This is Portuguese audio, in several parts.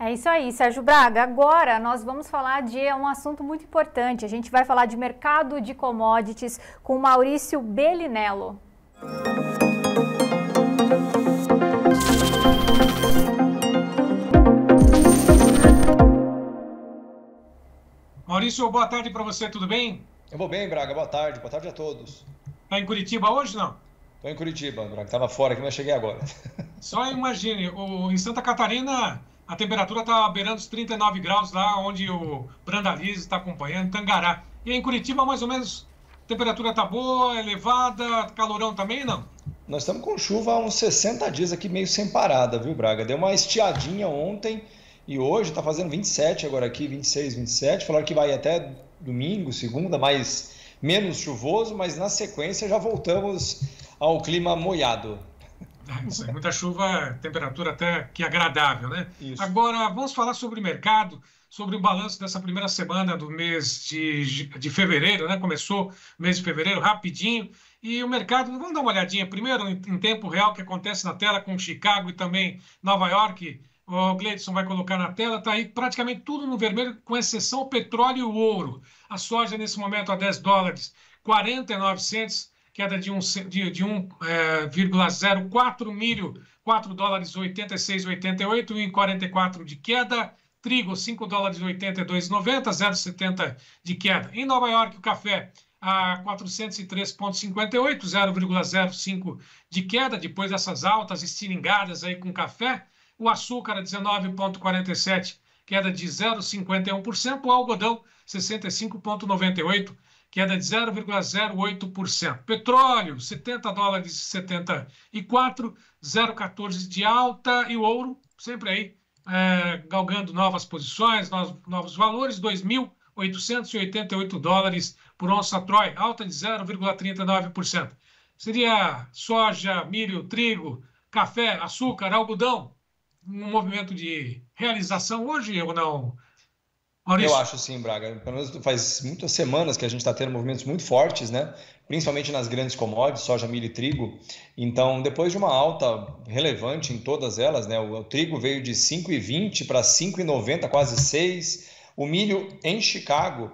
É isso aí, Sérgio Braga. Agora nós vamos falar de um assunto muito importante. A gente vai falar de mercado de commodities com Maurício Bellinello. Maurício, boa tarde para você, tudo bem? Eu vou bem, Braga, boa tarde a todos. Está em Curitiba hoje, não? Estou em Curitiba, Braga, estava fora aqui, mas cheguei agora. Só imagine, em Santa Catarina a temperatura está beirando os 39 graus lá onde o Brandalize está acompanhando, Tangará. E em Curitiba, mais ou menos, a temperatura está boa, elevada, calorão também, não? Nós estamos com chuva há uns 60 dias aqui, meio sem parada, viu, Braga? Deu uma estiadinha ontem e hoje está fazendo 27 agora aqui, 26, 27. Falaram que vai até domingo, segunda, mais menos chuvoso, mas na sequência já voltamos ao clima molhado. Isso aí, muita chuva, temperatura até que agradável, né? Isso. Agora, vamos falar sobre o mercado, sobre o balanço dessa primeira semana do mês de fevereiro, né? Começou o mês de fevereiro rapidinho e o mercado, vamos dar uma olhadinha primeiro em tempo real que acontece na tela com Chicago e também Nova York. O Gleidson vai colocar na tela, está aí praticamente tudo no vermelho, com exceção o petróleo e o ouro. A soja nesse momento a 10 dólares, 49 centes. Queda de 1,04, milho 4 dólares 86,88, 1,44 de queda, trigo 5 dólares 82,90, 0,70 de queda. Em Nova York, o café a 403,58, 0,05 de queda, depois dessas altas estilingadas aí com café. O açúcar a 19,47, queda de 0,51%, o algodão 65,98, queda de 0,08%. Petróleo, 70 dólares e 74, 0,14 de alta. E o ouro, sempre aí, galgando novas posições, novos valores, 2.888 dólares por onça Troy, alta de 0,39%. Seria soja, milho, trigo, café, açúcar, algodão, um movimento de realização hoje ou não? Maurício? Eu acho sim, Braga. Pelo menos faz muitas semanas que a gente está tendo movimentos muito fortes, né? Principalmente nas grandes commodities, soja, milho e trigo. Então, depois de uma alta relevante em todas elas, né? O trigo veio de 5,20 para 5,90, quase 6. O milho em Chicago,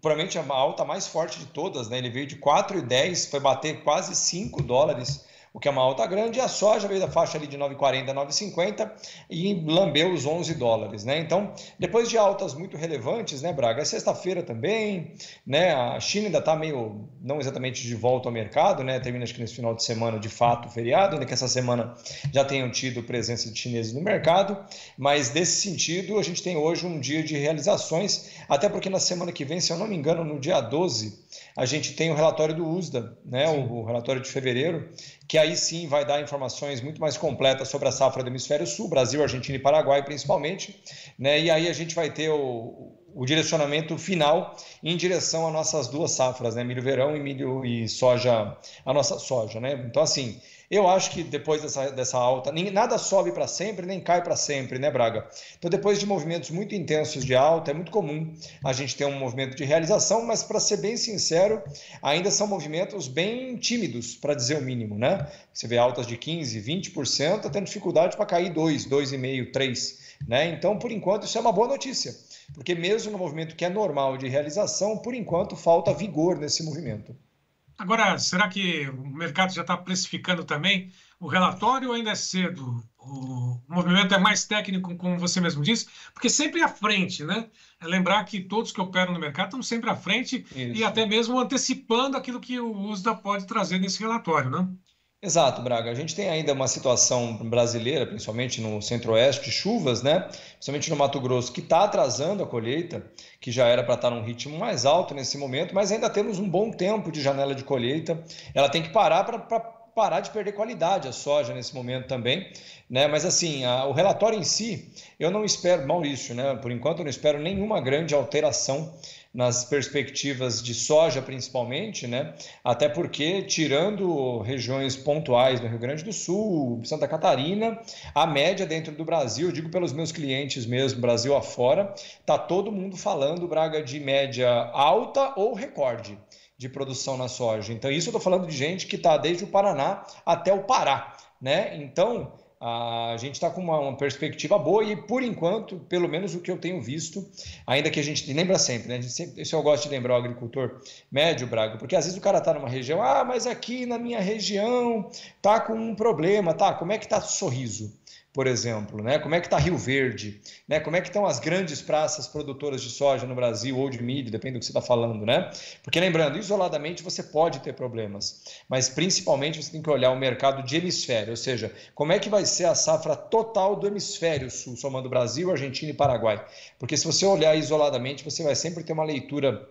provavelmente a alta mais forte de todas, né? Ele veio de 4,10, foi bater quase 5 dólares. O que é uma alta grande, e a soja veio da faixa ali de 9,40 a 9,50 e lambeu os 11 dólares, né? Então, depois de altas muito relevantes, né, Braga? É sexta-feira também, né? A China ainda está meio, não exatamente de volta ao mercado, né? Termina acho que nesse final de semana, de fato, o feriado, ainda que essa semana já tenham tido presença de chineses no mercado, mas nesse sentido, a gente tem hoje um dia de realizações, até porque na semana que vem, se eu não me engano, no dia 12, a gente tem o relatório do USDA, né? O relatório de fevereiro, que aí sim vai dar informações muito mais completas sobre a safra do Hemisfério Sul, Brasil, Argentina e Paraguai principalmente, né? E aí a gente vai ter o direcionamento final em direção às nossas duas safras, né? Milho verão e milho e soja, a nossa soja, né? Então assim, eu acho que depois dessa alta, nada sobe para sempre, nem cai para sempre, né, Braga? Então depois de movimentos muito intensos de alta, é muito comum a gente ter um movimento de realização, mas para ser bem sincero, ainda são movimentos bem tímidos, para dizer o mínimo, né? Você vê altas de 15%, 20%, tendo dificuldade para cair 2, 2,5%, 3%, né? Então, por enquanto, isso é uma boa notícia, porque mesmo no movimento que é normal de realização, por enquanto falta vigor nesse movimento. Agora, será que o mercado já está precificando também o relatório ou ainda é cedo? O movimento é mais técnico, como você mesmo disse, porque sempre à frente, né? É lembrar que todos que operam no mercado estão sempre à frente. Isso. E até mesmo antecipando aquilo que o USDA pode trazer nesse relatório, né? Exato, Braga. A gente tem ainda uma situação brasileira, principalmente no centro-oeste, de chuvas, né? Principalmente no Mato Grosso, que está atrasando a colheita, que já era para estar num ritmo mais alto nesse momento, mas ainda temos um bom tempo de janela de colheita. Ela tem que parar para parar de perder qualidade a soja nesse momento também, né? Mas assim, o relatório em si, eu não espero, Maurício, né? Por enquanto eu não espero nenhuma grande alteração nas perspectivas de soja principalmente, né? Até porque, tirando regiões pontuais do Rio Grande do Sul, Santa Catarina, a média dentro do Brasil, eu digo pelos meus clientes mesmo, Brasil afora, tá todo mundo falando, Braga, de média alta ou recorde de produção na soja. Então isso eu estou falando de gente que está desde o Paraná até o Pará, né? Então a gente está com uma perspectiva boa e, por enquanto, pelo menos o que eu tenho visto, ainda que a gente lembra sempre, né? Isso eu gosto de lembrar o agricultor médio, Braga, porque às vezes o cara está numa região, mas aqui na minha região tá com um problema, tá? Como é que tá Sorriso, por exemplo, né? Como é que está Rio Verde, né? Como é que estão as grandes praças produtoras de soja no Brasil ou de milho, depende do que você está falando, né? Porque lembrando, isoladamente você pode ter problemas, mas principalmente você tem que olhar o mercado de hemisfério, ou seja, como é que vai ser a safra total do hemisfério sul, somando Brasil, Argentina e Paraguai. Porque se você olhar isoladamente, você vai sempre ter uma leitura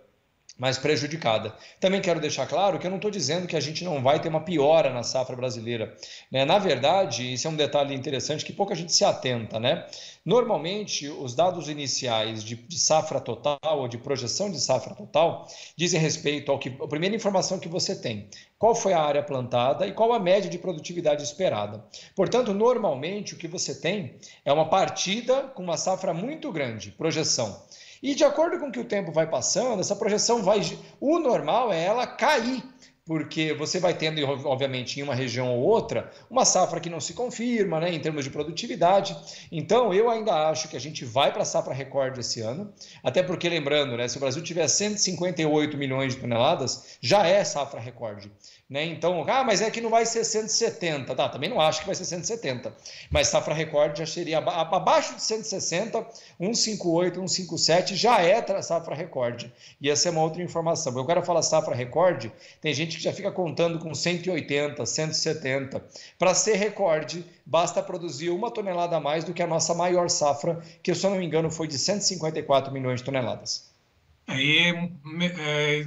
mais prejudicada. Também quero deixar claro que eu não estou dizendo que a gente não vai ter uma piora na safra brasileira, né? Na verdade, isso é um detalhe interessante que pouca gente se atenta, né? Normalmente, os dados iniciais de safra total ou de projeção de safra total dizem respeito ao que a primeira informação que você tem. Qual foi a área plantada e qual a média de produtividade esperada. Portanto, normalmente o que você tem é uma partida com uma safra muito grande, projeção. E de acordo com que o tempo vai passando, essa projeção vai... O normal é ela cair, porque você vai tendo, obviamente, em uma região ou outra, uma safra que não se confirma, né, em termos de produtividade. Então, eu ainda acho que a gente vai para a safra recorde esse ano, até porque, lembrando, né, se o Brasil tiver 158 milhões de toneladas, já é safra recorde. Né? Então, mas é que não vai ser 170, tá? Também não acho que vai ser 170, mas safra recorde já seria abaixo de 160, 158, 157 já é safra recorde. E essa é uma outra informação. Eu quero falar safra recorde, tem gente que já fica contando com 180, 170. Para ser recorde, basta produzir 1 tonelada a mais do que a nossa maior safra, que, se eu não me engano, foi de 154 milhões de toneladas.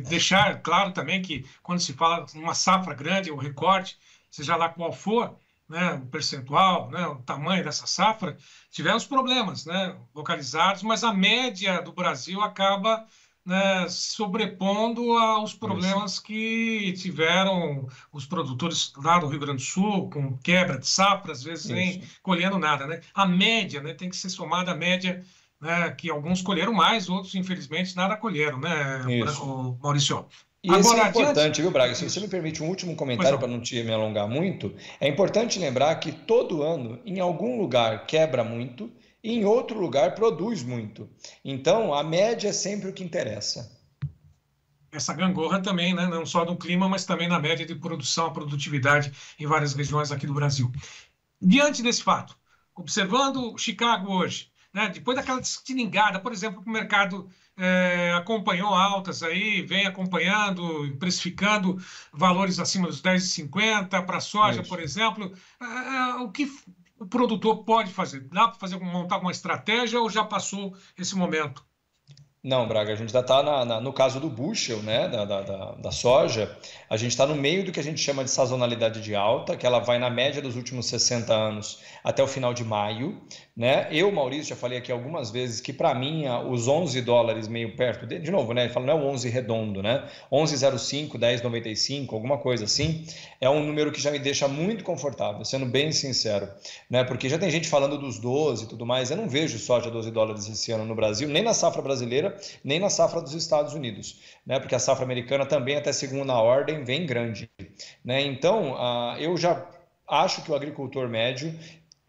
Deixar claro também que quando se fala uma safra grande, o recorde, seja lá qual for, né, o percentual, né, o tamanho dessa safra, tivemos problemas, né, localizados, mas a média do Brasil acaba, né, sobrepondo aos problemas que tiveram os produtores lá do Rio Grande do Sul, com quebra de safra, às vezes nem colhendo nada, né? A média, né, tem que ser somada a média, né, que alguns colheram mais, outros, infelizmente, nada colheram, né, Maurício? E isso é importante, viu, Braga? Se você me permite um último comentário para não me alongar muito, é importante lembrar que todo ano, em algum lugar, quebra muito e em outro lugar produz muito. Então, a média é sempre o que interessa. Essa gangorra também, né, não só no clima, mas também na média de produção, a produtividade em várias regiões aqui do Brasil. Diante desse fato, observando Chicago hoje, né, depois daquela destilingada, por exemplo, que o mercado acompanhou altas aí, vem acompanhando, precificando valores acima dos 10,50 para a soja, por exemplo. O que o produtor pode fazer? Dá para montar uma estratégia ou já passou esse momento? Não, Braga, a gente ainda está no caso do bushel, né, da soja, a gente está no meio do que a gente chama de sazonalidade de alta, que ela vai na média dos últimos 60 anos até o final de maio, né? Eu, Maurício, já falei aqui algumas vezes que para mim os 11 dólares meio perto, de novo, né, ele fala, não é o 11 redondo, né? 11,05, 10,95, alguma coisa assim, é um número que já me deixa muito confortável, sendo bem sincero, né? Porque já tem gente falando dos 12 e tudo mais, eu não vejo soja a 12 dólares esse ano no Brasil, nem na safra brasileira, nem na safra dos Estados Unidos, né? Porque a safra americana também, até segunda ordem, vem grande, né? Então, eu já acho que o agricultor médio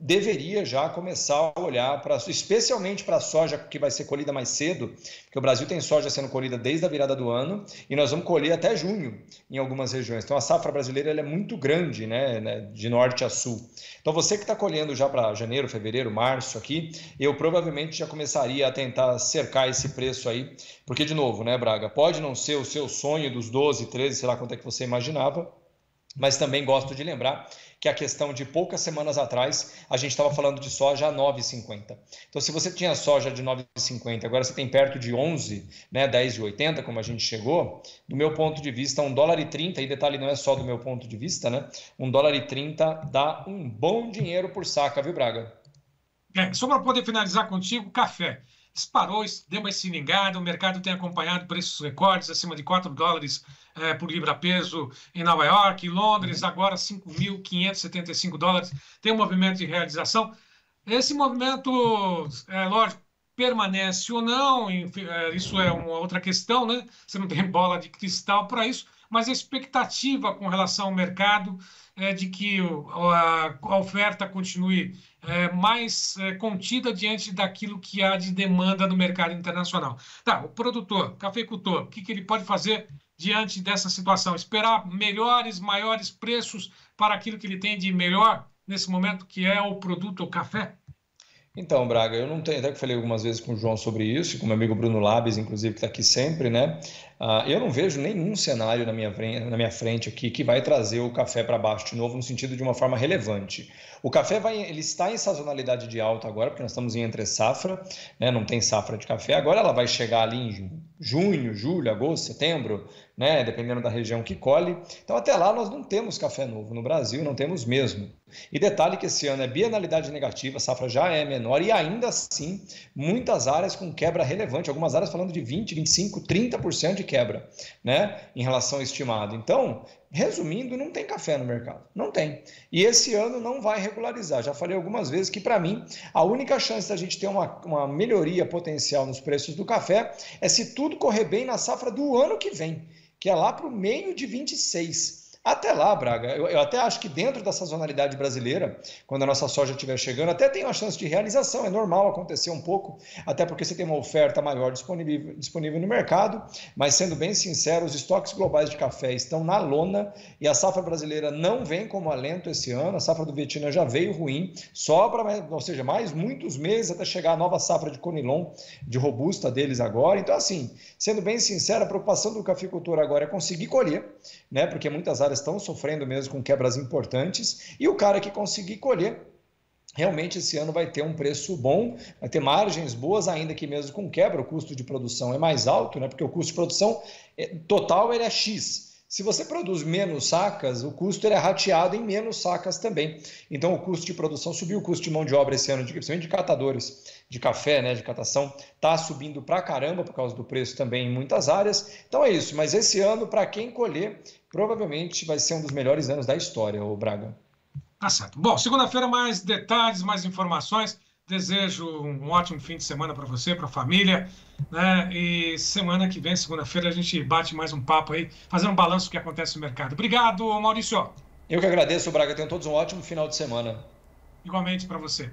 deveria já começar a olhar, especialmente para a soja que vai ser colhida mais cedo, porque o Brasil tem soja sendo colhida desde a virada do ano e nós vamos colher até junho em algumas regiões. Então a safra brasileira ela é muito grande, né, de norte a sul. Então você que está colhendo já para janeiro, fevereiro, março aqui, eu provavelmente já começaria a tentar cercar esse preço aí, porque de novo, né, Braga, pode não ser o seu sonho dos 12, 13, sei lá quanto é que você imaginava, mas também gosto de lembrar que a questão de poucas semanas atrás, a gente estava falando de soja a 9,50. Então, se você tinha soja de 9,50, agora você tem perto de 11, né, 10,80, como a gente chegou, do meu ponto de vista, $1,30, e detalhe, não é só do meu ponto de vista, né? $1,30 dá um bom dinheiro por saca, viu, Braga? Só para poder finalizar contigo, café. Disparou, deu uma estilingada, o mercado tem acompanhado preços recordes, acima de 4 dólares por libra-peso em Nova York, Londres, agora 5.575 dólares, tem um movimento de realização. Esse movimento, lógico, permanece ou não, isso é uma outra questão, né? Você não tem bola de cristal para isso, mas a expectativa com relação ao mercado de que a oferta continue mais contida diante daquilo que há de demanda no mercado internacional. Tá, o produtor, cafeicultor, o que ele pode fazer diante dessa situação? Esperar melhores, maiores preços para aquilo que ele tem de melhor nesse momento, que é o produto, o café? Então, Braga, eu não tenho, até que falei algumas vezes com o João sobre isso, com o meu amigo Bruno Labes, inclusive, que está aqui sempre, né? Eu não vejo nenhum cenário na minha frente aqui que vai trazer o café para baixo de novo, no sentido de uma forma relevante. O café ele está em sazonalidade de alta agora, porque nós estamos em entre safra, né? Não tem safra de café. Agora ela vai chegar ali em junho, julho, agosto, setembro, né? Dependendo da região que colhe. Então, até lá, nós não temos café novo no Brasil, não temos mesmo. E detalhe que esse ano é bienalidade negativa, a safra já é menor e ainda assim, muitas áreas com quebra relevante, algumas áreas falando de 20, 25, 30% de quebra, né, em relação ao estimado. Então, resumindo, não tem café no mercado, não tem. E esse ano não vai regularizar. Já falei algumas vezes que, para mim, a única chance da gente ter uma melhoria potencial nos preços do café é se tudo correr bem na safra do ano que vem, que é lá para o meio de 26. Até lá, Braga, eu até acho que dentro da sazonalidade brasileira, quando a nossa soja estiver chegando, até tem uma chance de realização, é normal acontecer um pouco, até porque você tem uma oferta maior disponível no mercado, mas sendo bem sincero, os estoques globais de café estão na lona e a safra brasileira não vem como alento esse ano, a safra do Vietnã já veio ruim, sobra, ou seja, mais muitos meses até chegar a nova safra de Conilon, de robusta deles agora. Então, assim, sendo bem sincero, a preocupação do cafeicultor agora é conseguir colher, né, porque muitas áreas estão sofrendo mesmo com quebras importantes, e o cara que conseguir colher, realmente esse ano vai ter um preço bom, vai ter margens boas, ainda que mesmo com quebra, o custo de produção é mais alto, né? Porque o custo de produção total ele é X. Se você produz menos sacas, o custo ele é rateado em menos sacas também. Então, o custo de produção subiu, o custo de mão de obra esse ano, principalmente de catadores de café, né, de catação, está subindo pra caramba por causa do preço também em muitas áreas. Então é isso, mas esse ano, para quem colher, provavelmente vai ser um dos melhores anos da história, o Braga. Tá certo. Bom, segunda-feira mais detalhes, mais informações. Desejo um ótimo fim de semana para você, para a família, né? E semana que vem, segunda-feira, a gente bate mais um papo aí, fazendo um balanço do que acontece no mercado. Obrigado, Maurício. Eu que agradeço, Braga. Tenham todos um ótimo final de semana. Igualmente para você.